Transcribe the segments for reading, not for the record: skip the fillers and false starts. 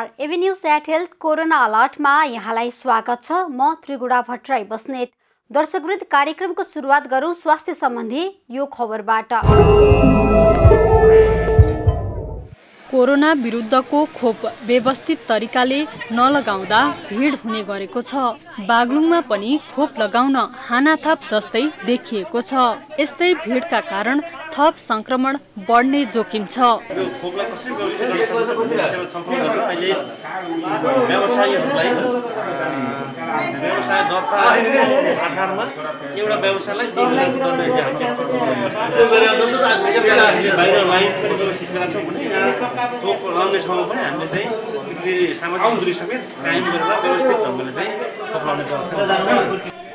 नमस्कार, avenue set health corona अलर्टमा यहाँलाई स्वागत छ। म त्रिगुडा भट्टराई बस्नेत। दर्शकवृन्द, कार्यक्रमको सुरुवात गरौँ स्वास्थ्य सम्बन्धी यो खबरबाट। कोरोना विरुद्धको खोप व्यवस्थित तरिकाले नलगाउँदा भिड हुने गरेको छ। बागलुङमा पनि खोप लगाउन हानाथाप जस्तै देखिएको छ। यस्तै भिडका कारण थप संक्रमण बढ्ने जोखिम छ।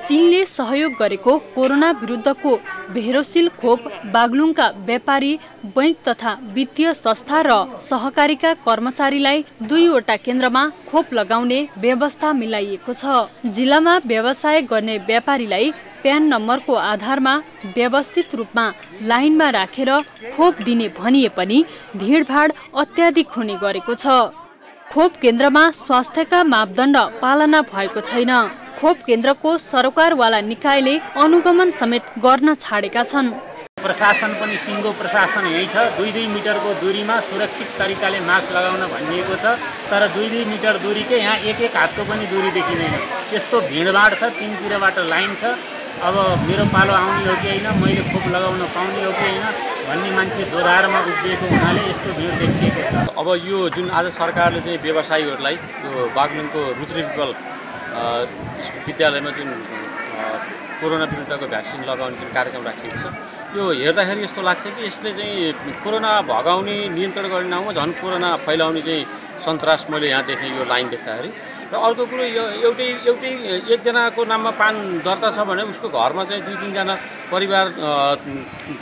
चीनले सहयोग गरेको कोरोना विरुद्धको भेरोसिल खोप बागलुङका व्यापारी, बैंक तथा वित्तीय संस्था र सहकारीका कर्मचारीलाई 2वटा केन्द्रमा खोप लगाउने व्यवस्था मिलाइएको छ। जिल्लामा व्यवसाय गर्ने व्यापारीलाई प्यान नम्बरको आधारमा व्यवस्थित रूपमा लाइनमा राखेर खोप दिने भनिए पनि भिडभाड अत्याधिक हुने गरेको छ। खोप केन्द्रमा स्वास्थ्यका मापदण्ड पालना भएको छैन। खोप केन्द्रको सरकारवाला निकायले अनुगमन समेत गर्न छाडेका छन्। प्रशासन पनि सिङ्गो प्रशासन यही छ। 2-2 मिटरको दूरीमा सुरक्षित तरिकाले मास्क लगाउन भनिएको छ, तर 2-2 मिटर दूरीकै यहाँ 1-1 हातको पनि दूरी देखिँदैन। यस्तो भिडभाड छ, तीनतिरबाट लाइन छ। अब मेरो पालो आउने हो कि होइन, मैले खोप लगाउन पाउने हो कि होइन भन्ने मान्छे दोधारमा उभिएको हुनाले यस्तो भिड देखिएको छ। अब यो जुन आज सरकारले चाहिँ व्यवसायीहरूलाई यो बागलुङको रुद्र पिपल विद्यालयमा जुन कोरोना विरुद्धको भ्याक्सिन लगाउने जुन कार्यक्रम राखिएको छ, यो हेर्दाखेरि यस्तो लाग्छ कि यसले चाहिँ कोरोना भगाउने, नियन्त्रण गर्ने नाउँमा झन् कोरोना फैलाउने चाहिँ सन्तास मैले यहाँ देखेँ यो लाइन देख्दाखेरि। र अर्को कुरो, यो एउटै एकजनाको नाममा पान दर्ता छ भने उसको घरमा चाहिँ 2-3 जना परिवार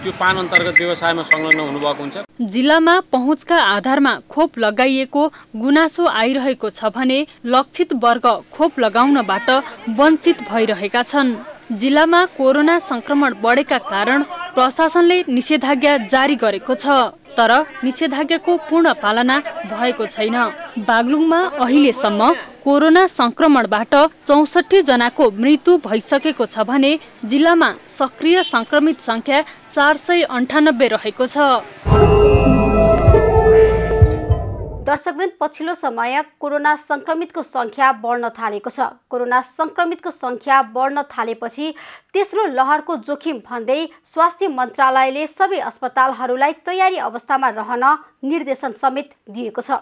त्यो पान अन्तर्गत व्यवसायमा संलग्न हुनुभएको हुन्छ। जिल्लामा पहुँचका आधारमा खोप लगाइएको गुनासो आइरहेको छ भने लक्षित वर्ग खोप लगाउनबाट वञ्चित भइरहेका छन्। जिल्लामा कोरोना संक्रमण बढेका कारण प्रशासनले निषेधाज्ञा जारी गरेको छ, तर निषेधाज्ञाको पूर्ण पालना भएको छैन। बागलुङमा अहिलेसम्म कोरोना संक्रमणबाट 64 जनाको मृत्यु भइसकेको छ भने जिल्लामा सक्रिय संक्रमित संख्या 498 रहेको छ। दर्शकवृन्द, पछिल्लो समय कोरोना संक्रमितको संख्या बढ्न थालेको छ। कोरोना संक्रमितको संख्या बढ्न थालेपछि तेस्रो लहरको जोखिम भन्दै स्वास्थ्य मन्त्रालयले सबै अस्पतालहरूलाई तयारी अवस्थामा रहन निर्देशन समेत दिएको छ।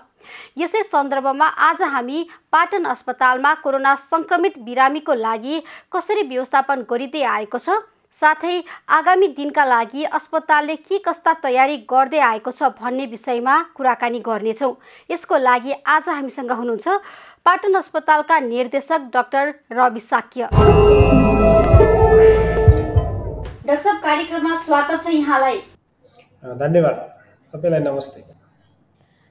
यसै सन्दर्भमा आज हामी पाटन अस्पतालमा कोरोना संक्रमित बिरामीको लागि कसरी व्यवस्थापन गरिँदै आएको छ, साथै आगामी दिनका लागि अस्पतालले के कस्ता तयारी गर्दै आएको छ भन्ने विषयमा कुराकानी गर्नेछौँ। यसको लागि आज हामीसँग हुनुहुन्छ पाटन अस्पतालका निर्देशक डाक्टर रवि साक्य। डाक्टर साहब, कार्यक्रममा स्वागत छ यहाँलाई। धन्यवाद। सबैलाई नमस्ते।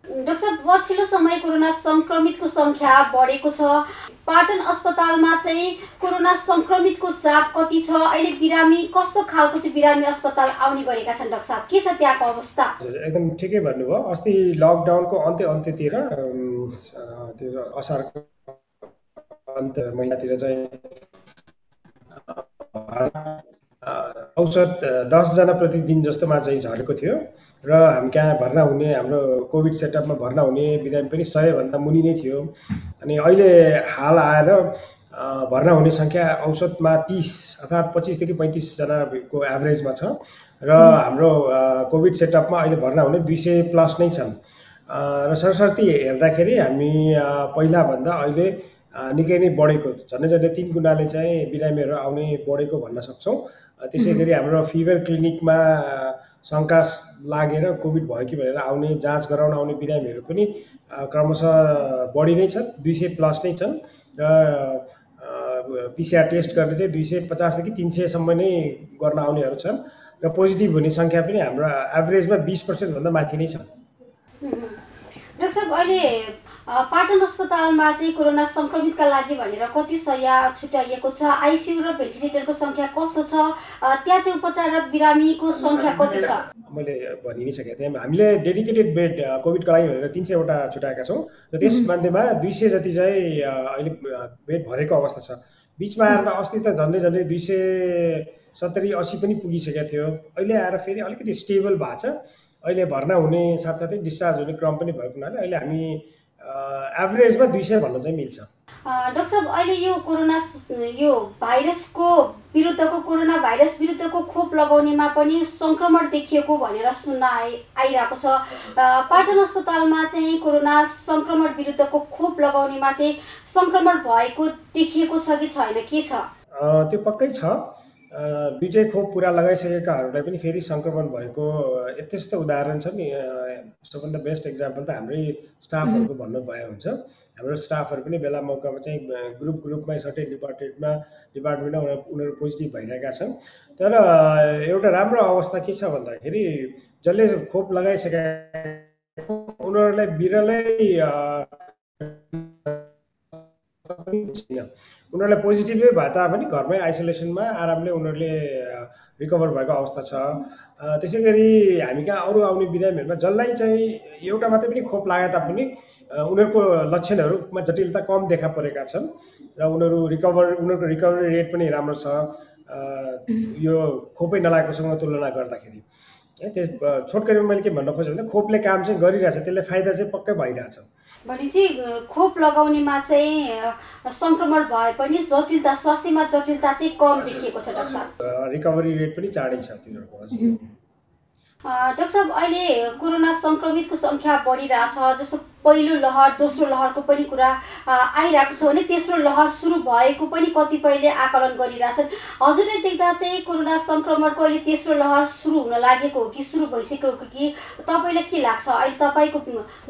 डाक्टर साहब, पछिल्लो समय कोरोना संक्रमितको संख्या बढेको छ। पाटन अस्पतालमा चाहिँ कोरोना संक्रमितको चाप कति छ? अहिले बिरामी कस्तो खालको चाहिँ बिरामी अस्पताल आउने गरेका छन्? डाक्टर साहब, के छ त्यहाँको अवस्था? एकदम ठिकै भन्नुभयो। अस्ति लकडाउनको अन्त्यतिर त्यो असारको अन्त्य महिनातिर चाहिँ औसत 10 जना प्रतिदिन जस्तोमा चाहिँ झरेको थियो र हामी कहाँ भर्ना हुने, हाम्रो कोभिड सेटअपमा भर्ना हुने बिरामी पनि 100 भन्दा मुनि नै थियो। अनि अहिले हाल आएर भर्ना हुने संख्या औसतमा 30 अर्थात् 25 देखि 35 जनाको एभरेजमा छ र हाम्रो कोभिड सेटअपमा अहिले भर्ना हुने 200 प्लस नै छन्। र सरसर्ती हेर्दाखेरि हामी पहिलाभन्दा अहिले निकै नै बढेको, झन्डै 3 गुणाले चाहिँ बिरामीहरू आउने बढेको भन्न सक्छौँ। त्यसै गरी हाम्रो फिभर क्लिनिकमा शङ्का लागेर कोभिड भयो कि भनेर आउने, जाँच गराउन आउने बिरामीहरू पनि क्रमशः बढी नै छन्, 200 प्लस नै छन्। र पिसिआर टेस्ट गर्ने चाहिँ 250 देखि 300 सम्म नै गर्न आउनेहरू छन् र पोजिटिभ हुने सङ्ख्या पनि हाम्रो एभरेजमा 20% भन्दा माथि नै छ। डाक्टर साहब, अहिले पाटन अस्पतालमा चाहिँ कोरोना संक्रमितका लागि भनेर कति शय्या छुट्याइएको छ, आइसियु र भेन्टिलेटरको संख्या कस्तो छ, त्यहाँ चाहिँ उपचाररत बिरामीको संख्या कति छ? मैले भनि नै सकेँ, त्यहाँ हामीले डेडिकेटेड बेड कोभिडको लागि भनेर 300वटा छुट्याएका छौँ र त्यसमध्येमा 200 जति चाहिँ अहिले बेड भरेको अवस्था छ। बिचमा आएर त अस्ति त झन्डै 270-80 पनि पुगिसकेको थियो। अहिले आएर फेरि अलिकति स्टेबल भएको छ। अहिले भर्ना हुने साथसाथै डिस्चार्ज हुने क्रम पनि भएको हुनाले अहिले हामी एभरेजमा 200 भन्न चाहिँ मिल्छ। डाक्टर साहब, अहिले यो कोरोना भाइरस विरुद्धको खोप लगाउनेमा पनि संक्रमण देखिएको भनेर सुन्न आइरहेको छ। पाटन अस्पतालमा चाहिँ कोरोना संक्रमण विरुद्धको खोप लगाउनेमा चाहिँ संक्रमण भएको देखिएको छ कि छैन, के छ? त्यो पक्कै छ। दुईटै खोप पुरा लगाइसकेकाहरूलाई पनि फेरि संक्रमण भएको यस्तो उदाहरण छ नि। सबभन्दा बेस्ट एक्जाम्पल त हाम्रै स्टाफहरूको भन्नु भए हुन्छ। हाम्रो स्टाफहरू पनि बेला मौकामा चाहिँ ग्रुपमा सर्टेन डिपार्टमेन्टमा उनीहरू पोजिटिभ भइरहेका छन्। तर एउटा राम्रो अवस्था के छ भन्दाखेरि जसले खोप लगाइसके उनीहरूलाई बिरलै उनीहरूलाई पोजिटिभै भए तापनि घरमै आइसोलेसनमा आरामले उनीहरूले रिकभर भएको अवस्था छ। त्यसै गरी हामी कहाँ अरू आउने बिरामीहरूमा जसलाई चाहिँ एउटा मात्रै पनि खोप लागे तापनि उनीहरूको लक्षणहरूमा जटिलता कम देखा परेका छन् र उनीहरूको रिकभरी रेट पनि राम्रो छ यो खोपै नलागेकोसँग तुलना गर्दाखेरि। त्यस छोटकरीमा मैले के भन्न खोजेँ भने खोपले काम चाहिँ गरिरहेछ, त्यसले फाइदा चाहिँ पक्कै भइरहेछ। भनेपछि खोप लगाउनेमा चाहिँ संक्रमण भए पनि स्वास्थ्यमा जटिलता चाहिँ कम देखिएको छ डाक्टर साहब। रिकभरी रेट पनि चाँडै छ तिनीहरूको। डाक्टर साहब, अहिले कोरोना संक्रमितको संख्या बढिरहेछ, जस्तो पहिलो लहर दोस्रो लहरको पनि कुरा आइरहेको छ भने तेस्रो लहर सुरु भएको पनि कतिपयले आकलन गरिरहेछन्। हजुरले देख्दा चाहिँ कोरोना संक्रमणको अहिले तेस्रो लहर सुरु हुन लागेको हो कि सुरु भइसकेको हो कि तपाईँलाई के लाग्छ? अहिले तपाईँको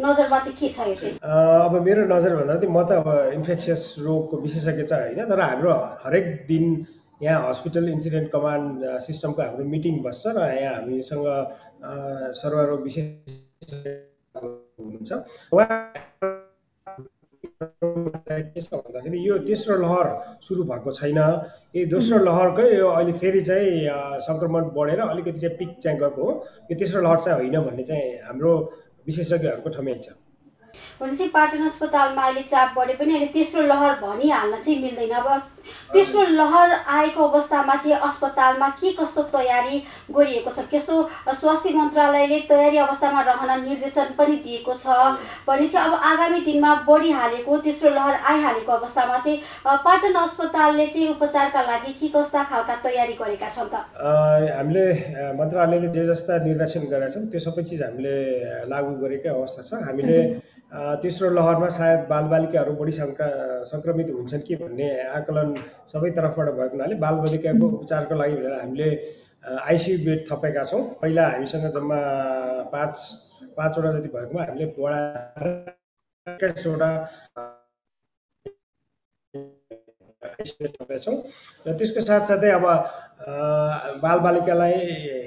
नजरमा चाहिँ के छ यो चाहिँ? अब मेरो नजर भन्दा चाहिँ म त अब इन्फेक्सियस रोगको विशेषज्ञ चाहिँ होइन, तर हाम्रो हरेक दिन यहाँ हस्पिटल इन्सिडेन्ट कमान्ड सिस्टमको हाम्रो मिटिङ बस्छ र यहाँ हामीसँग सर्वरोग विशेषज्ञ हुनुहुन्छ। के छ भन्दाखेरि यो तेस्रो लहर सुरु भएको छैन, यो दोस्रो लहरकै यो अहिले फेरि चाहिँ संक्रमण बढेर अलिकति चाहिँ पिक चाहिँ गएको हो। यो तेस्रो लहर चाहिँ होइन भन्ने चाहिँ हाम्रो विशेषज्ञहरूको ठमेल छ। भनेपछि पाटन अस्पतालमा अहिले चाप बढे पनि अहिले तेस्रो लहर भनिहाल्न चाहिँ मिल्दैन। अब तेस्रो लहर आएको अवस्थामा चाहिँ अस्पतालमा के कस्तो तयारी गरिएको छ? कस्तो स्वास्थ्य मन्त्रालयले तयारी अवस्थामा रहन निर्देशन पनि दिएको छ भने चाहिँ अब आगामी दिनमा बढिहालेको तेस्रो लहर आइहालेको अवस्थामा चाहिँ पाटन अस्पतालले चाहिँ उपचारका लागि के कस्ता खालका तयारी गरेका छन् त? हामीले मन्त्रालयले जे जस्ता निर्देशन गरेका छन् त्यो सबै चिज हामीले लागू गरेकै अवस्था छ। हामीले तेस्रो लहरमा सायद बालबालिकाहरू बढी संक्रमित हुन्छन् कि भन्ने आकलन सबै तर्फबाट भएको हुनाले बालबालिकाको उपचारको लागि भनेर हामीले आइसियु बेड थपेका छौँ। पहिला हामीसँग जम्मा 5वटा जति भएकोमा हामीले बढाएर 21वटा थपेका छौँ र त्यसको साथसाथै अब बालबालिकालाई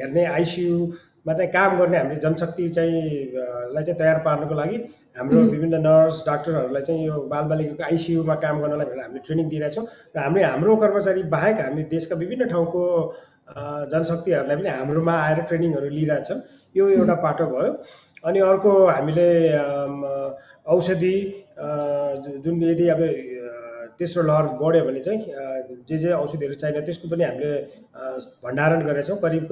हेर्ने आइसियुमा चाहिँ काम गर्ने हामीले जनशक्ति चाहिँ तयार पार्नको लागि हाम्रो विभिन्न नर्स डाक्टरहरूलाई चाहिँ यो बालबालिकाको आइसियुमा काम गर्नलाई भनेर हामीले ट्रेनिङ दिइरहेछौँ र हाम्रो कर्मचारी बाहेक हामी देशका विभिन्न ठाउँको जनशक्तिहरूलाई पनि हाम्रोमा आएर ट्रेनिङहरू लिइरहेछन्। यो एउटा पाटो भयो। अनि अर्को हामीले औषधि जुन यदि अब तेस्रो लहर बढ्यो भने चाहिँ जे औषधिहरू चाहिने त्यसको पनि हामीले भण्डारण गरेछौँ। करिब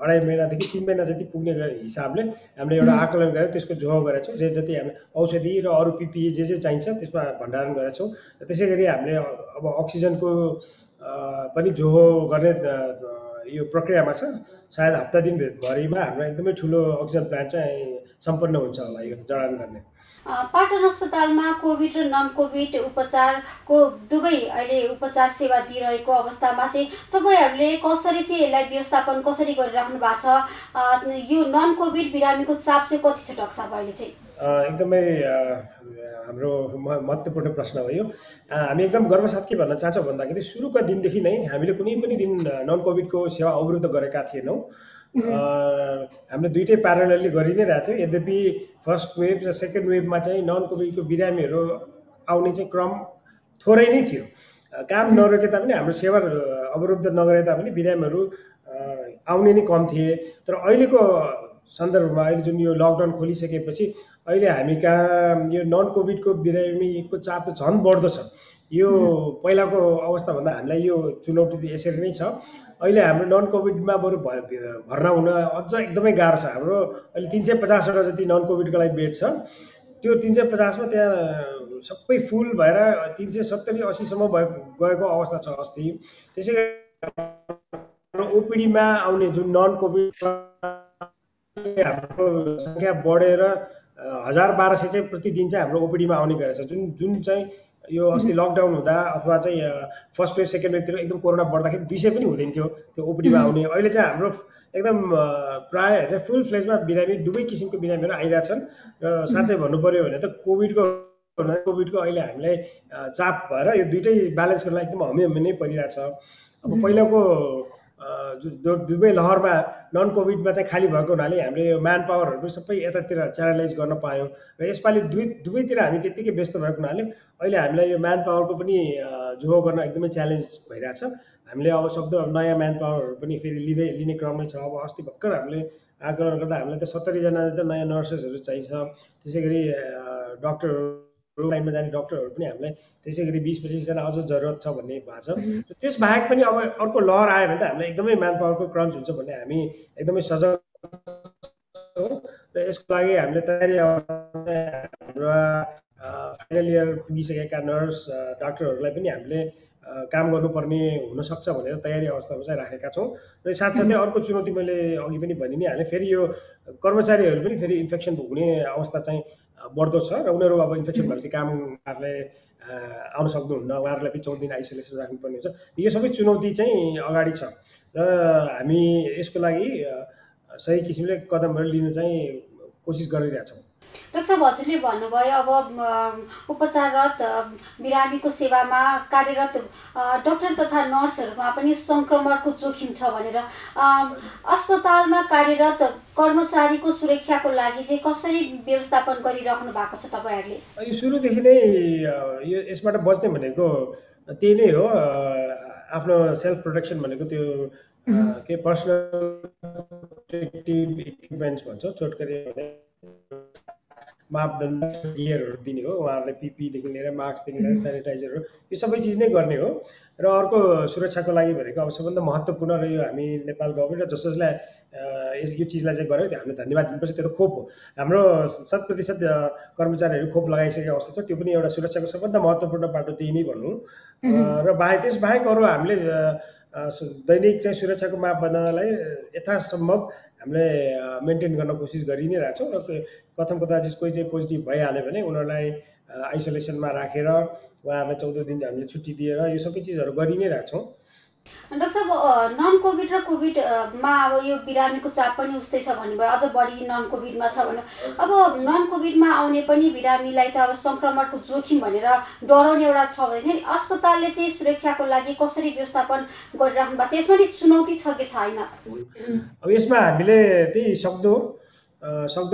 2.5 महिनादेखि 3 महिना जति पुग्ने हिसाबले हामीले एउटा आकलन गरेर त्यसको जोहो गरेछौँ। जे जति हामी औषधि र अरू पिपिई जे चाहिन्छ त्यसमा भण्डारण गरेछौँ। त्यसै गरी हामीले अब अक्सिजनको पनि जोहो गर्ने यो प्रक्रियामा छ। सायद हप्ता दिनभरिमा हाम्रो एकदमै ठुलो अक्सिजन प्लान्ट चाहिँ सम्पन्न हुन्छ होला यो जडान गर्ने। पाटन अस्पतालमा कोभिड र नन कोभिड उपचारको दुवै अहिले उपचार सेवा दिइरहेको अवस्थामा चाहिँ तपाईँहरूले कसरी चाहिँ यसलाई व्यवस्थापन कसरी गरिराख्नु भएको छ? यो नन कोभिड बिरामीको चाप चाहिँ कति छ डाक्टर साहब अहिले चाहिँ? एकदमै हाम्रो महत्त्वपूर्ण प्रश्न हो यो। हामी एकदम गर्वसाथ के भन्न चाहन्छौँ भन्दाखेरि सुरुका दिनदेखि नै हामीले कुनै पनि दिन नन कोभिडको सेवा अवरुद्ध गरेका थिएनौँ हामीले दुईटै प्यारलली गरि नै रहेको थियो। यद्यपि फर्स्ट वेभ र सेकेन्ड वेभमा चाहिँ नन कोभिडको बिरामीहरू आउने चाहिँ क्रम थोरै नै थियो। काम नरोके तापनि हाम्रो सेवा अवरुद्ध नगरे तापनि बिरामीहरू आउने नै कम थिए। तर अहिलेको सन्दर्भमा अहिले जुन यो लकडाउन खोलिसकेपछि अहिले हामी कहाँ यो नन कोभिडको बिरामीको चाप त झन् बढ्दो छ। यो पहिलाको अवस्थाभन्दा हामीलाई यो चुनौती यसरी नै छ। अहिले हाम्रो नन कोभिडमा बरु भर्ना हुन अझ एकदमै गाह्रो छ। हाम्रो अहिले 350वटा जति नन कोभिडको लागि बेड छ। त्यो 350मा त्यहाँ सबै फुल भएर 370-80सम्म गएको अवस्था छ अस्ति। त्यसै गरी ओपिडीमा आउने जुन नन कोभिड हाम्रो सङ्ख्या बढेर 1000-1200 चाहिँ प्रतिदिन चाहिँ हाम्रो ओपिडीमा आउने गरेछ। जुन चाहिँ यो अस्ति लकडाउन हुँदा अथवा चाहिँ फर्स्ट वेभ सेकेन्ड वेभतिर एकदम कोरोना बढ्दाखेरि 200 पनि हुँदैन थियो त्यो ओपिडीमा आउने। अहिले चाहिँ हाम्रो एकदम प्राय चाहिँ फुल फ्लेजमा बिरामी दुवै किसिमको बिरामीहरू आइरहेछन्। र साँच्चै भन्नु पर्यो भने त कोभिडको अहिले हामीलाई चाप भएर यो दुइटै ब्यालेन्स गर्न एकदम हमी नै परिरहेछ। अब पहिलाको दुवै लहरमा नन कोभिडमा चाहिँ खाली भएको हुनाले हामीले यो म्यान पावरहरू पनि सबै यतातिर च्यानलाइज गर्न पायौँ। र यसपालि दुवैतिर हामी त्यत्तिकै व्यस्त भएको हुनाले अहिले हामीलाई यो म्यान पावरको पनि जोहो गर्न एकदमै च्यालेन्ज भइरहेछ। हामीले अब सक्दो नयाँ म्यान पावरहरू पनि फेरि लिने क्रममै छ। अब अस्ति भर्खर हामीले आकलन गर्दा हामीलाई त 70 जना त नयाँ नर्सेसहरू चाहिन्छ। त्यसै गरी डक्टरहरू लाइनमा जाने डक्टरहरू पनि हामीलाई त्यसै गरी 20-25 जना अझ जरुरत छ भन्ने भएको छ। त्यस बाहेक पनि अब अर्को लहर आयो भने त हामीलाई एकदमै म्यान पावरको क्रन्च हुन्छ भन्ने हामी एकदमै सजग छौँ। र यसको लागि हामीले तयारी हाम्रो फाइनल इयर पुगिसकेका नर्स डाक्टरहरूलाई पनि हामीले काम गर्नुपर्ने हुनसक्छ भनेर तयारी अवस्थामा चाहिँ राखेका छौँ। र साथसाथै अर्को चुनौती मैले अघि पनि भनि नै हालेँ, फेरि यो कर्मचारीहरू पनि फेरि इन्फेक्सन हुने अवस्था चाहिँ बढ्दो छ। र उनीहरू अब इन्फेक्सन भएपछि कामहरूले आउन सक्नुहुन्न, उहाँहरूलाई पनि 14 दिन आइसोलेसन राख्नुपर्ने हुन्छ। यो सबै चुनौती चाहिँ अगाडि छ र हामी यसको लागि सही किसिमले कदमहरू लिन चाहिँ कोसिस गरिरहेछौँ। डाक्टर साहब, हजुरले भन्नुभयो अब उपचाररत बिरामीको सेवामा कार्यरत डाक्टर तथा नर्सहरूमा पनि सङ्क्रमणको जोखिम छ भनेर अस्पतालमा कार्यरत कर्मचारीको सुरक्षाको लागि चाहिँ कसरी व्यवस्थापन गरिराख्नु भएको छ तपाईँहरूले? यो सुरुदेखि नै यो यसबाट बच्ने भनेको त्यही नै हो। आफ्नो सेल्फ प्रोटेक्सन भनेको त्यो के पर्सनल प्रोटेक्टिभ इक्विपमेन्ट्स भन्छ, छोटकरी भने मापदण्ड गियरहरू दिने हो। उहाँहरूलाई पिपीदेखि लिएर मास्कदेखि लिएर सेनिटाइजरहरू यो सबै चिज नै गर्ने हो। र अर्को सुरक्षाको लागि भनेको अब सबभन्दा महत्त्वपूर्ण र यो हामी नेपाल गभर्मेन्ट र जसलाई यो चिजलाई चाहिँ गर्यो त्यो हामीले धन्यवाद दिनुपर्छ। त्यो त खोप हो। हाम्रो 100% कर्मचारीहरू खोप लगाइसकेको अवस्था छ। त्यो पनि एउटा सुरक्षाको सबभन्दा महत्त्वपूर्ण बाटो त्यही नै भनौँ। र त्यस बाहेक अरू हामीले दैनिक चाहिँ सुरक्षाको मापदण्डलाई यथासम्भव हामीले मेन्टेन गर्न कोसिस गरि नै रहेछौँ। र कथम कदाचित कोही चाहिँ पोजिटिभ भइहाल्यो भने उनीहरूलाई आइसोलेसनमा राखेर उहाँहरूलाई 14 दिन हामीले छुट्टी दिएर यो सबै चिजहरू गरि नै रहेछौँ। डाक्टर साहब, नन कोभिड र कोभिडमा अब यो बिरामीको चाप पनि उस्तै छ भन्नुभयो, अझ बढी नन कोभिडमा छ भन्नु। अब नन कोभिडमा आउने पनि बिरामीलाई त अब सङ्क्रमणको जोखिम भनेर डराउने एउटा छ भने अस्पतालले चाहिँ सुरक्षाको लागि कसरी व्यवस्थापन गरिराख्नु भएको छ? यसमा नि चुनौती छ कि छैन? अब यसमा हामीले त्यही सक्दो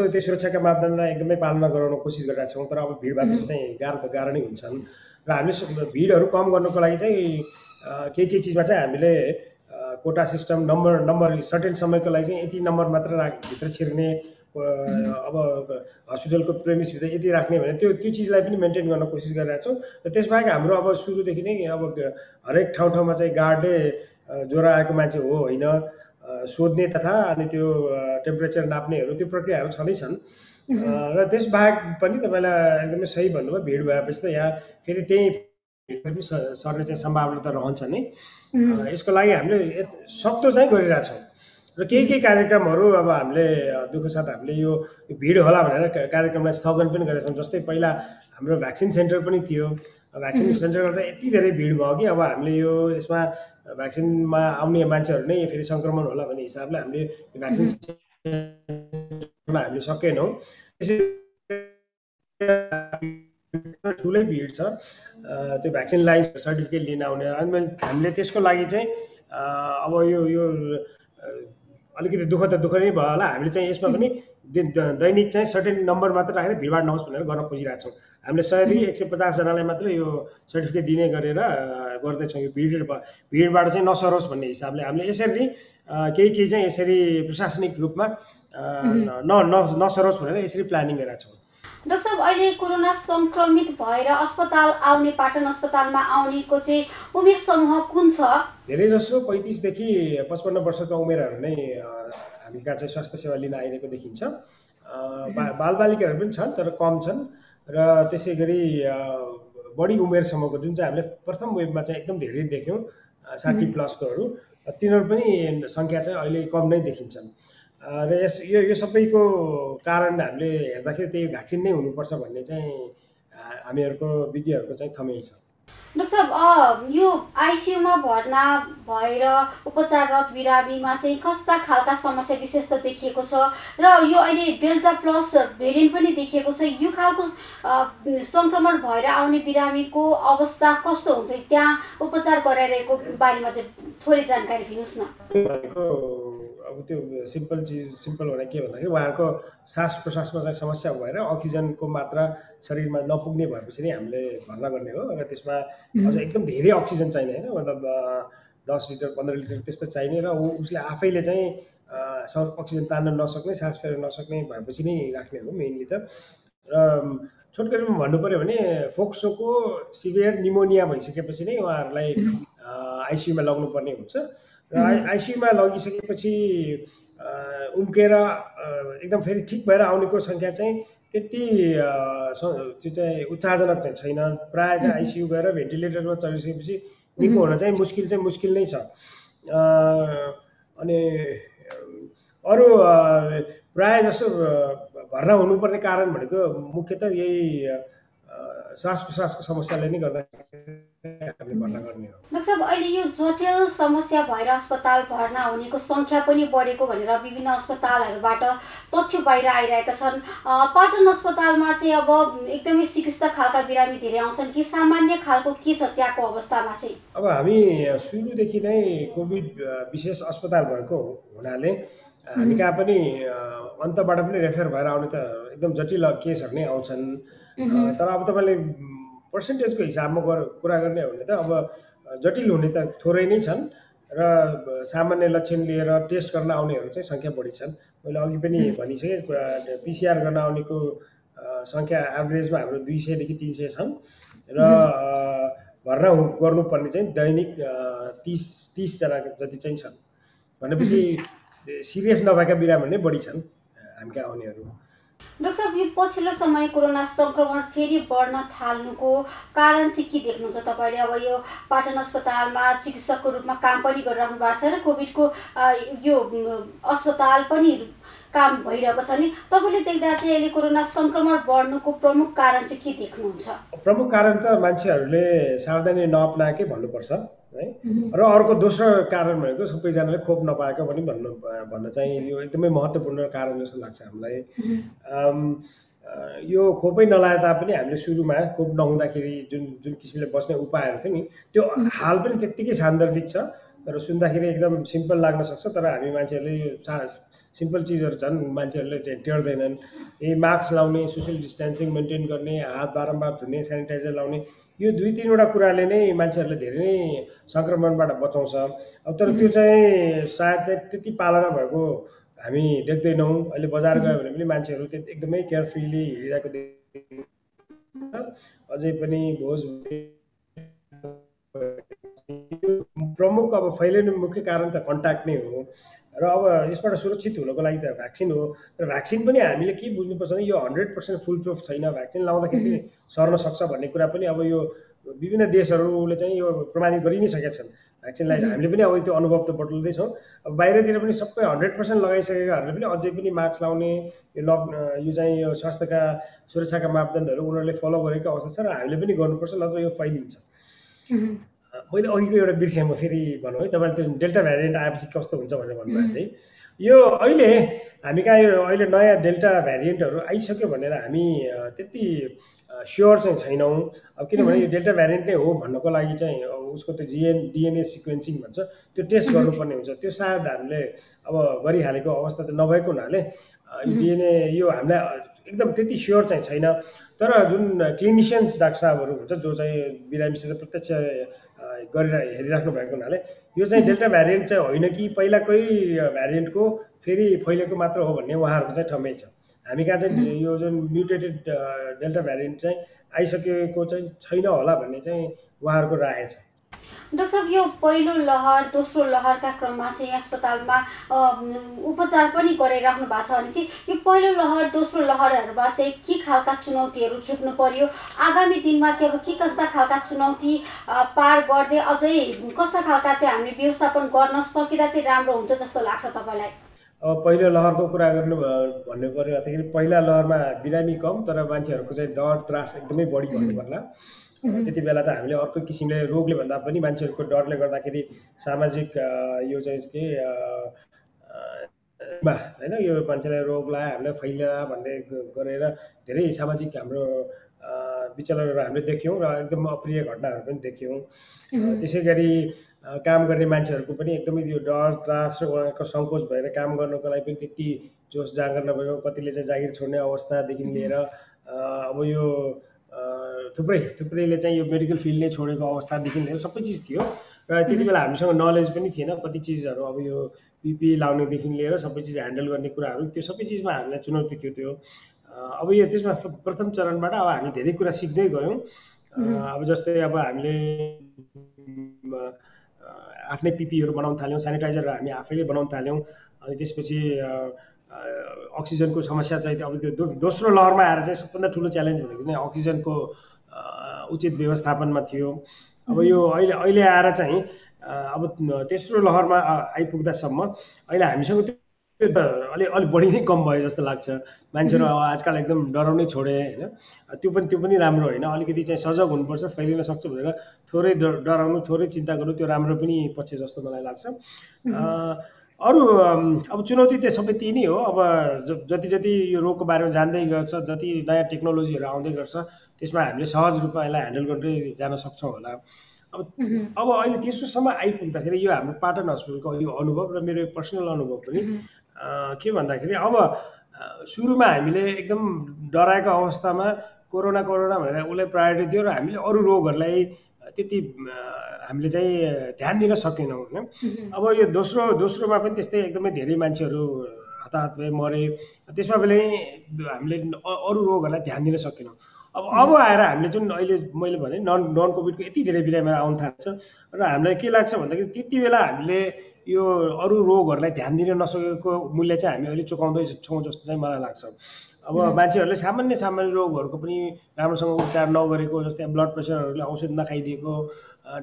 त्यही सुरक्षाका मापदण्डलाई एकदमै पालना गराउन कोसिस गरिरहेका छौँ। तर अब भिड भएपछि चाहिँ गाह्रो नै हुन्छन्। र हामीले भिडहरू कम गर्नको लागि चाहिँ के चिजमा चाहिँ हामीले कोटा सिस्टम नम्बर सर्टेन समयको लागि चाहिँ यति नम्बर मात्र भित्र छिर्ने, अब हस्पिटलको प्रेमिसभित्र यति राख्ने भने त्यो चिजलाई पनि मेन्टेन गर्न कोसिस गरिरहेका छौँ। र त्यसबाहेक हाम्रो अब सुरुदेखि नै अब हरेक ठाउँमा चाहिँ गार्डले ज्वरो आएको मान्छे हो होइन सोध्ने तथा अनि त्यो टेम्परेचर नाप्नेहरू त्यो प्रक्रियाहरू छँदैछन्। र त्यसबाहेक पनि तपाईँलाई एकदमै सही भन्नुभयो, भिड भएपछि त यहाँ फेरि त्यही सर्ने चाहिँ सम्भावना त रहन्छ नै। यसको लागि हामीले सक्दो चाहिँ गरिरहेछौँ। र केही कार्यक्रमहरू अब हामीले दुःख साथ हामीले यो भिड होला भनेर कार्यक्रमलाई स्थगन पनि गरेका छौँ। जस्तै पहिला हाम्रो भ्याक्सिन सेन्टर पनि थियो। भ्याक्सिन सेन्टर गर्दा यति धेरै भिड भयो कि अब हामीले यो यसमा भ्याक्सिनमा आउने मान्छेहरू नै फेरि सङ्क्रमण होला भन्ने हिसाबले हामीले भ्याक्सिन हामीले सकेनौँ। ठुलै भिड छ त्यो भ्याक्सिन लाइसेन्स सर्टिफिकेट लिन आउने। अनि हामीले त्यसको लागि चाहिँ अब यो अलिकति दुःख त दुःख नै भयो होला। हामीले चाहिँ यसमा पनि दैनिक चाहिँ सर्टेन नम्बर मात्र राखेर भिडभाड नहोस् भनेर गर्न खोजिरहेको छौँ। हामीले 100 देखि 150 जनालाई मात्र यो सर्टिफिकेट दिने गरेर गर्दैछौँ। यो भिडबाट चाहिँ नसरोस् भन्ने हिसाबले हामीले यसरी केही चाहिँ यसरी प्रशासनिक रूपमा नसरोस् भनेर यसरी प्लानिङ गरेका छौँ। डाक्टर साहब, अहिले कोरोना संक्रमित भएर अस्पताल आउने, पाटन अस्पतालमा आउनेको चाहिँ उमेर समूह कुन छ? धेरै जसो 35 देखि 55 वर्षका उमेरहरू नै हामी कहाँ चाहिँ स्वास्थ्य सेवा लिन आइरहेको देखिन्छ। बालबालिकाहरू पनि छन् तर कम छन् र त्यसै गरी बढी उमेरसम्मको जुन चाहिँ हामीले प्रथम वेभमा चाहिँ एकदम धेरै देख्यौँ 60 प्लसकोहरू, तिनीहरू पनि सङ्ख्या चाहिँ अहिले कम नै देखिन्छन्। र यो सबैको कारण हामीले हेर्दाखेरि त्यही भ्याक्सिन नै हुनुपर्छ भन्ने चाहिँ हामीहरूको विज्ञहरूको चाहिँ थमेइ छ। डाक्टर साहब, यो आइसियुमा भर्ना भएर उपचाररत बिरामीमा चाहिँ कस्ता खालका समस्या विशेष त देखिएको छ र यो अहिले डेल्टा प्लस भेरिएन्ट पनि देखिएको छ, यो खालको सङ्क्रमण भएर आउने बिरामीको अवस्था कस्तो हुन्छ? त्यहाँ उपचार गराइरहेको बारेमा चाहिँ थोरै जानकारी दिनुहोस् न। अब त्यो सिम्पल भने के भन्दाखेरि उहाँहरूको सास प्रश्वासमा चाहिँ समस्या भएर अक्सिजनको मात्रा शरीरमा नपुग्ने भएपछि नै हामीले भर्ना गर्ने हो। र त्यसमा अझ एकदम धेरै अक्सिजन चाहिने होइन, मतलब 10 लिटर 15 लिटर त्यस्तो चाहिने र उसले आफैले चाहिँ अक्सिजन तान्न नसक्ने, सास फेर्न नसक्ने भएपछि नै राख्ने हो मेनली त। र छोटकरीमा भन्नु पऱ्यो भने फोक्सोको सिभियर निमोनिया भइसकेपछि नै उहाँहरूलाई आइसियुमा लग्नुपर्ने हुन्छ। र आइसियुमा लगिसकेपछि उम्केर एकदम फेरि ठिक भएर आउनेको सङ्ख्या चाहिँ त्यति त्यो चाहिँ उत्साहजनक चाहिँ छैन। प्रायः चाहिँ आइसियु गएर भेन्टिलेटरमा चलिसकेपछि निको हुन चाहिँ मुस्किल नै छ। अनि अरू प्रायः जसो भर्ना हुनुपर्ने कारण भनेको मुख्यतः यही श्वास प्रश्वासको समस्याले नै गर्दा हामीले भर्ना गर्ने हो। डाक्टर साहब, अहिले यो जटिल समस्या भएर अस्पताल भर्ना हुनेको सङ्ख्या पनि बढेको भनेर विभिन्न अस्पतालहरूबाट तथ्य बाहिर आइरहेका छन्। पाटन अस्पतालमा चाहिँ अब एकदमै चिकित्सक खालका बिरामी धेरै आउँछन् कि सामान्य खालको के छ त्यहाँको अवस्थामा चाहिँ? अब हामी सुरुदेखि नै कोभिड विशेष अस्पताल भएको हुनाले हामी कहाँ पनि अन्तबाट पनि रेफर भएर आउने त एकदम जटिल केसहरू नै आउँछन्। तर अब तपाईँले पर्सेन्टेजको हिसाबमा कुरा गर्ने हो भने त अब जटिल हुने त थोरै नै छन् र सामान्य लक्षण लिएर टेस्ट गर्न आउनेहरू चाहिँ सङ्ख्या बढी छन्। मैले अघि पनि भनिसकेँ, पिसिआर गर्न आउनेको सङ्ख्या एभरेजमा हाम्रो 200 देखि 300 छन् र भर्ना गर्नुपर्ने चाहिँ दैनिक 30 जना जति चाहिँ छन्। भनेपछि सिरियस नभएका बिरामी नै बढी छन् हामी कहाँ आउनेहरू। डाक्टर साहब, यो पछिल्लो समय कोरोना सङ्क्रमण फेरि बढ्न थाल्नुको कारण चाहिँ के देख्नुहुन्छ तपाईँले? अब यो पाटन अस्पतालमा चिकित्सकको रूपमा काम पनि गरिराख्नु भएको छ र कोभिडको यो अस्पताल पनि काम भइरहेको छ नि, तपाईँले देख्दा चाहिँ अहिले कोरोना सङ्क्रमण बढ्नुको प्रमुख कारण चाहिँ के देख्नुहुन्छ? प्रमुख कारण त मान्छेहरूले सावधानी नअप्नाएकै भन्नुपर्छ है। र अर्को दोस्रो कारण भनेको सबैजनाले खोप नपाएको पनि भन्न चाहिँ यो एकदमै महत्त्वपूर्ण कारण जस्तो लाग्छ हामीलाई। यो खोपै नलाए तापनि हामीले सुरुमा खोप नहुँदाखेरि जुन किसिमले बस्ने उपायहरू थियो नि, त्यो हाल पनि त्यत्तिकै सान्दर्भिक छ। तर सुन्दाखेरि एकदम सिम्पल लाग्न सक्छ, तर हामी मान्छेहरूले यो सिम्पल चिजहरू छन्, मान्छेहरूले चाहिँ टेर्दैनन्। मास्क लाउने, सोसियल डिस्टेन्सिङ मेन्टेन गर्ने, हात बारम्बार धुने, सेनिटाइजर लाउने, यो 2-3वटा कुराले नै मान्छेहरूले धेरै नै सङ्क्रमणबाट बचाउँछ। अब तर त्यो चाहिँ सायद चाहिँ त्यति पालना भएको हामी देख्दैनौँ। अहिले बजार गयो भने पनि मान्छेहरू एकदमै केयरफ्रीली हिँडिरहेको देखिन्छ। अझै पनि भोज प्रमुख अब फैलिने मुख्य कारण त कन्ट्याक्ट नै हो। र अब यसबाट सुरक्षित हुनको लागि त भ्याक्सिन हो। र भ्याक्सिन पनि हामीले के बुझ्नुपर्छ भने यो 100% फुल प्रुफ छैन। भ्याक्सिन लाउँदाखेरि सर्न सक्छ भन्ने कुरा पनि अब यो विभिन्न देशहरूले चाहिँ यो प्रमाणित गरि नै सकेका छन्। भ्याक्सिनलाई हामीले पनि अब त्यो अनुभव त बटुल्दैछौँ। अब बाहिरतिर पनि सबै 100% लगाइसकेकाहरूले पनि अझै पनि मास्क लाउने, यो चाहिँ यो स्वास्थ्यका सुरक्षाका मापदण्डहरू उनीहरूले फलो गरेको अवस्था छ र हामीले पनि गर्नुपर्छ, नत्र यो फैलिन्छ। मैले अघिको एउटा बिर्सेँ, म फेरि भनौँ है, तपाईँले त्यो डेल्टा भ्यारिएन्ट आएपछि कस्तो हुन्छ भनेर भन्नुभएको थिएँ। यो अहिले हामी कहाँ यो अहिले नयाँ डेल्टा भ्यारिएन्टहरू आइसक्यो भनेर हामी त्यति स्योर चाहिँ छैनौँ। अब किनभने यो डेल्टा भ्यारिएन्ट नै हो भन्नको लागि चाहिँ उसको त्यो डिएनए सिक्वेन्सिङ भन्छ त्यो टेस्ट गर्नुपर्ने हुन्छ। त्यो सायद हामीले अब गरिहालेको अवस्था चाहिँ नभएको हुनाले डिएनए यो हामीलाई एकदम त्यति स्योर चाहिँ छैन। तर जुन क्लिनिसियन्स डाक्टर साहबहरू हुन्छ जो चाहिँ बिरामीसित प्रत्यक्ष गरेर हेरिराख्नु भएको हुनाले यो चाहिँ डेल्टा भ्यारिएन्ट चाहिँ होइन कि पहिलाकै भ्यारिएन्टको फेरि फैलेको मात्र हो भन्ने उहाँहरूको चाहिँ ठम्मै छ। हामी कहाँ चाहिँ यो जुन म्युटेटेड डेल्टा भ्यारिएन्ट चाहिँ आइसकेको चाहिँ छैन होला भन्ने चाहिँ उहाँहरूको राय छ। डाक्टर साहब, यो पहिलो लहर दोस्रो लहरका क्रममा चाहिँ अस्पतालमा उपचार पनि गरिराख्नु भएको छ भने चाहिँ यो पहिलो लहर दोस्रो लहरहरूमा चाहिँ के खालका चुनौतीहरू खेप्नु पर्यो, आगामी दिनमा चाहिँ अब के कस्ता खालका चुनौती पार गर्दै अझै कस्ता खालका चाहिँ हामीले व्यवस्थापन गर्न सकिँदा चाहिँ राम्रो हुन्छ जस्तो लाग्छ तपाईँलाई? अब पहिलो लहरको कुरा गर्नु भन्नु पर्यो अन्तखेरि पहिला लहरमा बिरामी कम तर मान्छेहरूको चाहिँ डर त्रास एकदमै बढी भन्नु पर्ला। त्यति बेला त हामीले अर्को किसिमले रोगले भन्दा पनि मान्छेहरूको डरले गर्दाखेरि सामाजिक यो चाहिँ के होइन यो मान्छेलाई रोग लाग्यो हामीलाई फैलिया भन्दै गरेर धेरै सामाजिक हाम्रो विचलनहरू हामीले देख्यौँ र एकदम अप्रिय घटनाहरू पनि देख्यौँ। त्यसै गरी काम गर्ने मान्छेहरूको पनि एकदमै यो डर त्रास र उहाँको सङ्कोच भएर काम गर्नको लागि पनि त्यति जोस जाँगर नभएको, कतिले चाहिँ जागिर छोड्ने अवस्थादेखि लिएर अब यो थुप्रैले चाहिँ यो मेडिकल फिल्ड नै छोडेको अवस्थादेखि लिएर सबै चिज थियो र त्यति बेला हामीसँग नलेज पनि थिएन कति चिजहरू। अब यो पिपी लाउनेदेखि लिएर सबै चिज ह्यान्डल गर्ने कुराहरू त्यो सबै चिजमा हामीलाई चुनौती थियो त्यो। अब यो त्यसमा प्रथम चरणबाट अब हामी धेरै कुरा सिक्दै गयौँ। अब जस्तै अब हामीले आफ्नै पिपीहरू बनाउन थाल्यौँ, सेनिटाइजर हामी आफैले बनाउन थाल्यौँ। अनि त्यसपछि अक्सिजनको समस्या चाहिँ अब त्यो दोस्रो लहरमा आएर चाहिँ सबभन्दा ठुलो च्यालेन्ज भनेको चाहिँ अक्सिजनको उचित व्यवस्थापनमा थियो। अब यो अहिले आएर चाहिँ अब तेस्रो लहरमा आइपुग्दासम्म अहिले हामीसँग त्यो अलि बढी नै कम भयो जस्तो लाग्छ। मान्छेहरू आजकल एकदम डराउनै छोडे होइन। त्यो पनि राम्रो होइन। अलिकति चाहिँ सजग हुनुपर्छ, फैलिन सक्छ भनेर थोरै डराउनु थोरै चिन्ता गर्नु त्यो राम्रो पनि पक्ष जस्तो मलाई लाग्छ। अरू अब चुनौती त सबै त्यही नै हो। अब जति यो रोगको बारेमा जान्दै गर्छ, जति नयाँ टेक्नोलोजीहरू आउँदै गर्छ त्यसमा हामीले सहज रूपमा यसलाई ह्यान्डल गर्दै जान सक्छौँ होला। अब अहिले तेस्रोसम्म आइपुग्दाखेरि यो हाम्रो पाटन हस्पिटलको यो अनुभव र मेरो पर्सनल अनुभव पनि के भन्दाखेरि अब सुरुमा हामीले एकदम डराएको अवस्थामा कोरोना भनेर उसलाई प्रायोरिटी दियो र हामीले अरू रोगहरूलाई त्यति हामीले चाहिँ ध्यान दिन सकेनौँ होइन। अब यो दोस्रोमा पनि त्यस्तै एकदमै धेरै मान्छेहरू हताहत भए मरे। त्यसमा पनि हामीले अरू रोगहरूलाई ध्यान दिन सकेनौँ। अब आएर हामीले जुन अहिले मैले भने नन कोभिडको यति धेरै बिरामीहरू आउन थाल्छ र हामीलाई के लाग्छ भन्दाखेरि त्यति बेला हामीले यो अरू रोगहरूलाई ध्यान दिन नसकेको मूल्य चाहिँ हामी अहिले चुकाउँदैछौँ जस्तो चाहिँ मलाई लाग्छ। अब मान्छेहरूले सामान्य रोगहरूको पनि राम्रोसँग उपचार नगरेको, जस्तै ब्लड प्रेसरहरूले औषध नखाइदिएको,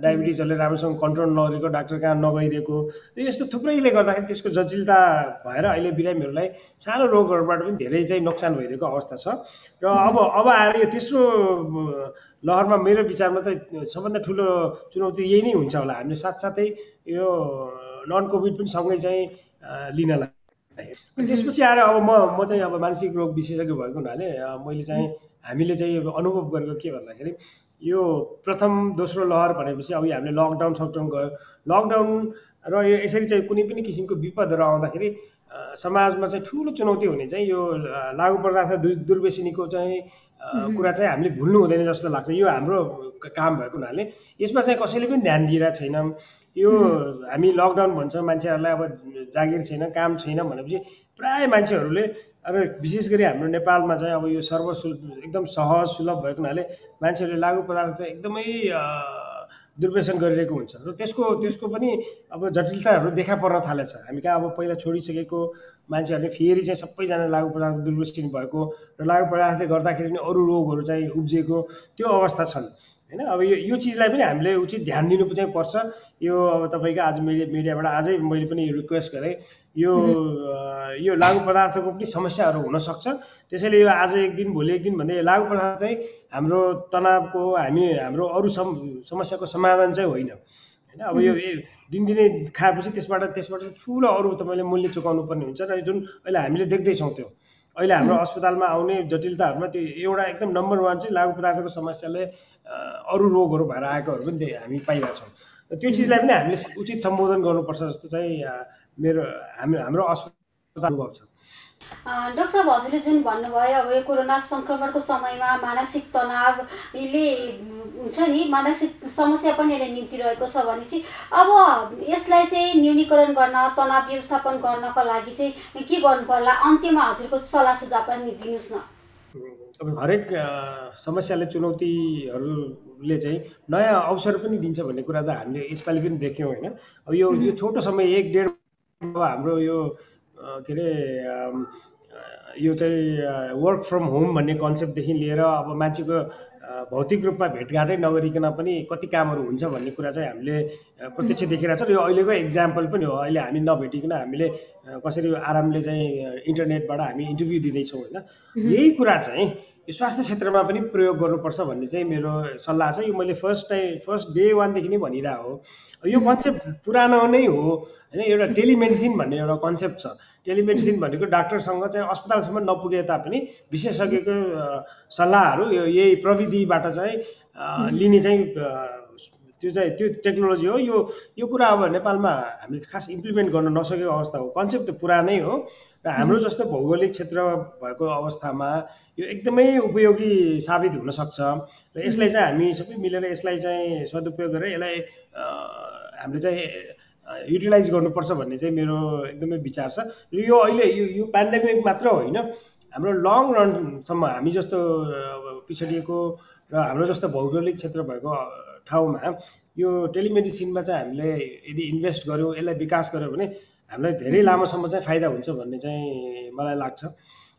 डायबिटिजहरूले राम्रोसँग कन्ट्रोल नगरेको, डाक्टर कहाँ नगइरहेको, यस्तो थुप्रैले गर्दाखेरि त्यसको जटिलता भएर अहिले बिरामीहरूलाई सानो रोगहरूबाट पनि धेरै चाहिँ नोक्सान भइरहेको अवस्था छ। र अब आएर यो तेस्रो लहरमा मेरो विचारमा त सबभन्दा ठुलो चुनौती यही नै हुन्छ होला। हामीले साथसाथै यो नन कोभिड पनि सँगै चाहिँ लिनलाई। त्यसपछि आएर अब म चाहिँ अब मानसिक रोग विशेषज्ञ भएको हुनाले हामीले चाहिँ अनुभव गरेको के भन्दाखेरि यो प्रथम दोस्रो लहर भनेपछि अब हामीले लकडाउन गयो। लकडाउन र यो यसरी चाहिँ कुनै पनि किसिमको विपदहरू आउँदाखेरि समाजमा चाहिँ ठुलो चुनौती हुने चाहिँ यो लागु पदार्थ दुर्व्यसनीको चाहिँ कुरा चाहिँ हामीले भुल्नु हुँदैन जस्तो लाग्छ। यो हाम्रो काम भएको हुनाले यसमा चाहिँ कसैले पनि ध्यान दिइरहेको छैन। यो हामी लकडाउन भन्छ, मान्छेहरूलाई अब जागिर छैन, काम छैन भनेपछि प्राय मान्छेहरूले अब विशेष गरी हाम्रो नेपालमा चाहिँ अब यो एकदम सहज सुलभ भएको हुनाले मान्छेहरूले लागु पदार्थ चाहिँ एकदमै दुर्व्यसन गरिरहेको हुन्छ र त्यसको पनि अब जटिलताहरू देखा पर्न थालेछ। हामी कहाँ अब पहिला छोडिसकेको मान्छेहरूले फेरि चाहिँ सबैजना लागु पदार्थ दुर्व्यसनी भएको र लागु पदार्थले गर्दाखेरि पनि अरू रोगहरू चाहिँ उब्जिएको त्यो अवस्था छन् होइन। अब यो चिजलाई पनि हामीले उचित ध्यान दिनु चाहिँ पर्छ। यो अब तपाईँको आज मिडियाबाट आजै मैले पनि रिक्वेस्ट गरेँ, यो लागु पदार्थको पनि समस्याहरू हुनसक्छ। त्यसैले यो आज एक दिन भोलि एक दिन भन्दै लागु पदार्थ चाहिँ हाम्रो तनावको हाम्रो अरू समस्याको समाधान चाहिँ होइन होइन। अब यो दिनदिनै खाएपछि त्यसबाट चाहिँ ठुलो अरू तपाईँले मूल्य चुकाउनु पर्ने हुन्छ र जुन अहिले हामीले देख्दैछौँ त्यो अहिले हाम्रो अस्पतालमा आउने जटिलताहरूमा त्यो एउटा एकदम नम्बर 1 चाहिँ लागु पदार्थको समस्याले अरू रोगहरू भएर आएकोहरू पनि हामी पाइरहेको छौँ। त्यो चिजलाई पनि हामीले उचित सम्बोधन गर्नुपर्छ जस्तो चाहिँ हाम्रो अस्पताल अनुभव छ। डाक्टर साहब, हजुरले जुन भन्नुभयो अब यो कोरोना सङ्क्रमणको समयमा मानसिक तनावले हुन्छ नि, मानसिक समस्या पनि यसले निम्तिरहेको छ भने चाहिँ अब यसलाई चाहिँ न्यूनीकरण गर्न, तनाव व्यवस्थापन गर्नको लागि चाहिँ के गर्नु पर्ला? अन्त्यमा हजुरको सल्लाह सुझाव पनि दिनुहोस् न। अब हरेक समस्याले चुनौतीहरूले चाहिँ नयाँ अवसर पनि दिन्छ भन्ने कुरा त हामीले यसपालि पनि देख्यौँ होइन। अब यो छोटो समय 1-1.5 हाम्रो यो के अरे यो चाहिँ वर्क फ्रम होम भन्ने कन्सेप्टदेखि लिएर अब मान्छेको भौतिक रूपमा भेटघाटै नगरिकन पनि कति कामहरू हुन्छ भन्ने कुरा चाहिँ हामीले प्रत्यक्ष देखिरहेको छ र यो अहिलेको एक्जाम्पल पनि हो। अहिले हामी नभेटिकन हामीले कसरी आरामले चाहिँ इन्टरनेटबाट हामी इन्टरभ्यू दिँदैछौँ होइन। यही कुरा चाहिँ यो स्वास्थ्य क्षेत्रमा पनि प्रयोग गर्नुपर्छ भन्ने चाहिँ मेरो सल्लाह छ। यो मैले फर्स्ट डे 1 देखि नै भनिरहेको हो। यो कन्सेप्ट पुरानो नै हो होइन। एउटा टेलिमेडिसिन भन्ने एउटा कन्सेप्ट छ। टेलिमेडिसिन भनेको डाक्टरसँग चाहिँ अस्पतालसम्म नपुगे तापनि विशेषज्ञको सल्लाहहरू यही प्रविधिबाट चाहिँ लिने चाहिँ त्यो टेक्नोलोजी हो। यो कुरा अब नेपालमा हामीले खास इम्प्लिमेन्ट गर्न नसकेको अवस्था हो। कन्सेप्ट त पुरानै हो र हाम्रो जस्तो भौगोलिक क्षेत्र भएको अवस्थामा यो एकदमै उपयोगी साबित हुन सक्छ र यसलाई चाहिँ हामी सबै मिलेर यसलाई चाहिँ सदुपयोग गरेर यसलाई हामीले चाहिँ युटिलाइज गर्नुपर्छ भन्ने चाहिँ मेरो एकदमै विचार छ। र यो अहिले यो पेन्डेमिक मात्र होइन, हाम्रो लङ रनसम्म हामी जस्तो पिछडिएको र हाम्रो जस्तो भौगोलिक क्षेत्र भएको ठाउँमा यो टेलिमेडिसिनमा चाहिँ हामीले यदि इन्भेस्ट गऱ्यौँ, यसलाई विकास गऱ्यौँ भने हामीलाई धेरै लामोसम्म चाहिँ फाइदा हुन्छ भन्ने चाहिँ मलाई लाग्छ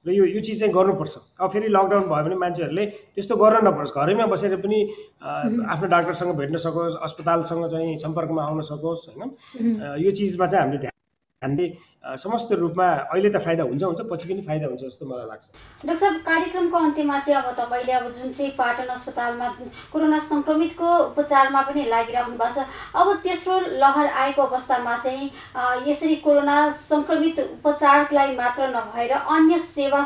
र यो चिज चाहिँ गर्नुपर्छ। अब फेरि लकडाउन भयो भने मान्छेहरूले त्यस्तो गर्न नपरोस्, घरैमा बसेर पनि आफ्नो डाक्टरसँग भेट्न सकोस्, अस्पतालसँग चाहिँ सम्पर्कमा आउन सकोस् होइन। यो चिजमा चाहिँ हामीले ध्यान दिए समस्त रूपमा अहिले त फाइदा हुन्छ पछि पनि फाइदा हुन्छ जस्तो मलाई लाग्छ। डाक्टर साहब, कार्यक्रमको अन्त्यमा चाहिँ अब तपाईँले अब जुन चाहिँ पाटन अस्पतालमा कोरोना सङ्क्रमितको उपचारमा पनि लागिरहनु भएको छ, अब तेस्रो लहर आएको अवस्थामा चाहिँ यसरी कोरोना सङ्क्रमित उपचारलाई मात्र नभएर अन्य सेवा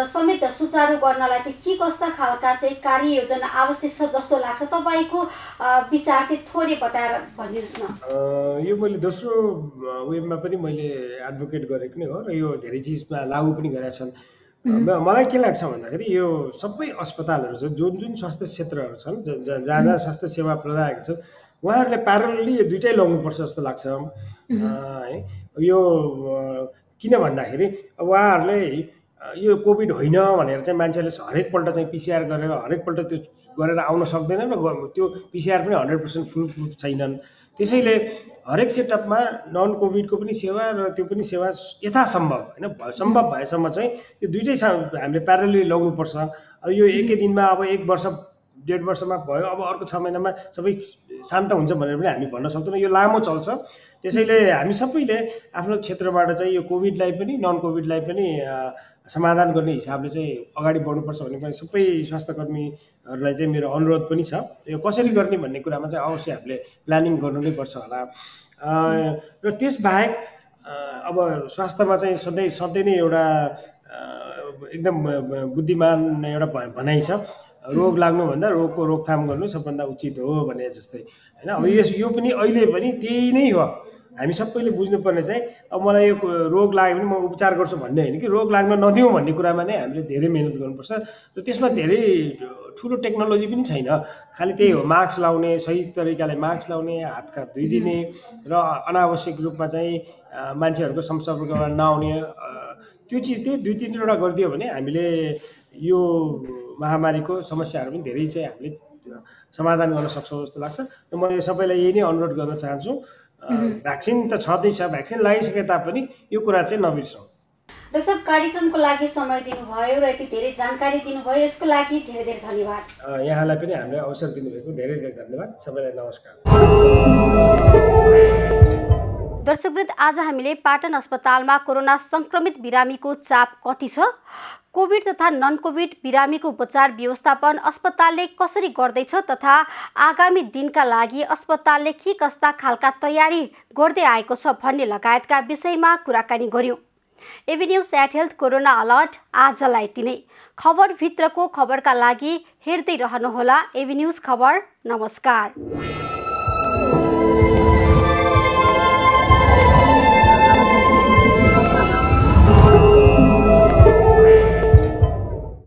समेत सुचारू गर्नलाई चाहिँ के कस्ता खालका चाहिँ कार्ययोजना आवश्यक छ जस्तो लाग्छ? तपाईँको विचार चाहिँ थोरै बताएर भनिदिनुहोस् न। यो मैले दोस्रो वेबमा पनि मैले एडभोकेट गरेको नै हो र यो धेरै चिजमा लागू पनि गरेका छन्। मलाई के लाग्छ भन्दाखेरि यो सबै अस्पतालहरू छ, जुन स्वास्थ्य क्षेत्रहरू छन्, जहाँ स्वास्थ्य सेवा प्रदायक छ, उहाँहरूले प्यारलली यो दुइटै लगाउनुपर्छ जस्तो लाग्छ है। यो किन भन्दाखेरि उहाँहरूले यो कोभिड होइन भनेर चाहिँ मान्छेले हरेकपल्ट चाहिँ पिसिआर गरेर हरेकपल्ट त्यो गरेर आउन सक्दैन र त्यो पिसिआर पनि 100% फुल प्रुफ छैनन्। त्यसैले हरेक सेटअपमा नन कोभिडको पनि सेवा र त्यो पनि सेवा यथासम्भव होइन सम्भव भएसम्म चाहिँ त्यो दुइटै हामीले प्यारलली लगाउनुपर्छ। अब यो एकै दिनमा अब 1 वर्ष 1.5 वर्षमा भयो, अब अर्को 6 महिनामा सबै शान्त हुन्छ भनेर पनि हामी भन्न सक्दैनौँ। यो लामो चल्छ। त्यसैले हामी सबैले आफ्नो क्षेत्रबाट चाहिँ यो कोभिडलाई पनि नन कोभिडलाई पनि समाधान गर्ने हिसाबले चाहिँ अगाडि बढ्नुपर्छ भन्ने पनि सबै स्वास्थ्यकर्मीहरूलाई चाहिँ मेरो अनुरोध पनि छ। यो कसरी गर्ने भन्ने कुरामा चाहिँ अवश्य हामीले प्लानिङ गर्नु नै पर्छ होला। र त्यसबाहेक अब स्वास्थ्यमा चाहिँ सधैँ नै एउटा एकदम बुद्धिमान एउटा भनाइ छ, रोग लाग्नुभन्दा रोगको रोकथाम गर्नु सबभन्दा उचित हो भने जस्तै होइन। अब यो पनि अहिले पनि त्यही नै हो। हामी सबैले बुझ्नुपर्ने चाहिँ अब मलाई यो रोग लाग्यो भने म उपचार गर्छु भन्ने होइन कि रोग लाग्न नदिउँ भन्ने कुरामा नै हामीले धेरै मेहनत गर्नुपर्छ र त्यसमा धेरै ठुलो टेक्नोलोजी पनि छैन। खालि त्यही हो, मास्क लाउने, सही तरिकाले मास्क लाउने, हातका धोइदिने र अनावश्यक रूपमा चाहिँ मान्छेहरूको संपर्कमा नआउने, त्यो चिज त्यही 2-3वटा गरिदियो भने हामीले यो महामारीको समस्याहरू पनि धेरै चाहिँ हामीले समाधान गर्न सक्छौँ जस्तो लाग्छ। र म यो सबैलाई यही नै अनुरोध गर्न चाहन्छु। भ्याक्सिन त छँदैछ, भ्याक्सिन लगाइसके तापनि यो कुरा चाहिँ नबिर्सौँ। डाक्टर साहब, कार्यक्रमको लागि समय दिनुभयो र यति धेरै जानकारी दिनुभयो, यसको लागि धेरै धेरै धन्यवाद। यहाँलाई पनि हामीले अवसर दिनुभएको धेरै धेरै धन्यवाद। सबैलाई नमस्कार। दर्शकवृन्द, आज हामीले पाटन अस्पतालमा कोरोना सङ्क्रमित बिरामीको चाप कति छ, कोभिड तथा नन कोभिड बिरामीको उपचार व्यवस्थापन अस्पतालले कसरी गर्दैछ तथा आगामी दिनका लागि अस्पतालले के कस्ता खालका तयारी गर्दै आएको छ भन्ने लगायतका विषयमा कुराकानी गर्यौं। AB news at health corona alert आजलाई तिनै। खबरभित्रको खबरका लागि हेर्दै रहनुहोला एबी न्यूज खबर। नमस्कार।